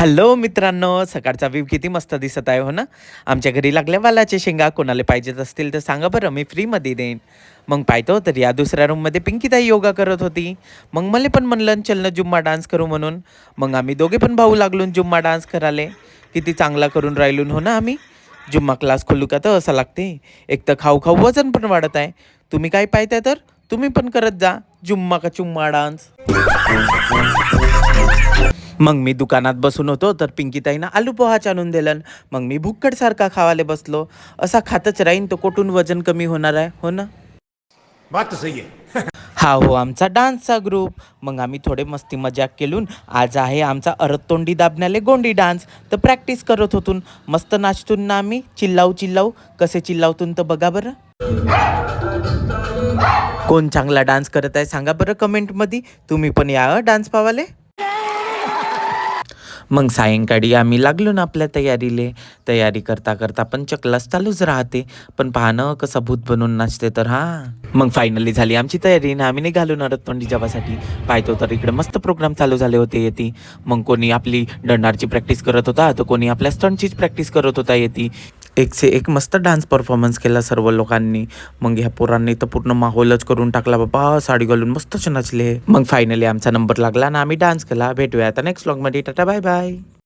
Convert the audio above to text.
Hello मित्रांनो, सकाळचा view किती मस्त दिसत आहे हो ना. आमच्या घरी लागल्या वालाच्या शेंगा. कोणाला पाहिजेत असतील तर सांगा बरं, मी फ्रीमध्ये देईन. मग पाहतो तर या दुसऱ्या रूममध्ये पिंकीताई योगा करत होती. मग मला पण म्हणलं चल ना जुम्मा डान्स करू म्हणून. मग आम्ही दोघे पण भाऊ लागलून जुम्मा डान्स कराले. किती चांगला करून राहिलून हो ना आम्ही. जुम्मा क्लास खोलू का तर असं लागते. एक तर खाऊ खाऊ वजन पण वाढत आहे. तुम्ही काय पाहताय तर तुम्ही पण करत जा जुम्मा का चुम्मा डान्स. मग मी दुकानात बसून होतो तर पिंकीताईनं आलू पोहाच आणून दिलं. मग मी भुक्कडसारखा खावाले बसलो. असा खातच राहीन तो कुठून वजन कमी होणार आहे हो ना. बात तो सही है. हा हो आमचा डान्सचा ग्रुप. मग आम्ही थोडे मस्ती मजाक केलून. आज आहे आमचा अरतोंडी दाबण्याले गोंडी डान्स. तर प्रॅक्टिस करत होतून. मस्त नाचतून ना आम्ही चिल्लाऊ चिल्लाऊ. कसे चिल्लावतून तर बघा बरं. कोण चांगला डान्स करत आहे सांगा बरं कमेंटमध्ये. तुम्ही पण या डान्स पावाले. मग सायंकाळी आम्ही लागलो ना आपल्या तयारीले. तयारी करता करता पण चकलाच चालूच राहते. पण पाहणं कसं भूत बनून नाचते तर मग फायनली झाली आमची तयारी ना आम्ही निघालो नरततोंडी जेवासाठी. पाहतो तर इकडे मस्त प्रोग्राम चालू झाले होते येती. मग कोणी आपली दंडारची प्रॅक्टिस करत होता तर कोणी आपल्या स्टंटचीच प्रॅक्टिस करत होता येती. एक से एक मस्त डान्स परफॉर्मन्स केला सर्व लोकांनी. मग ह्या पोरांनी तर पूर्ण माहोलच करून टाकला बाबा. साडी घालून मस्तच नाचले. मग फायनली आमचा नंबर लागला ना आम्ही डान्स केला. भेटूया आता नेक्स्ट व्लॉगमध्ये. Tata bye bye.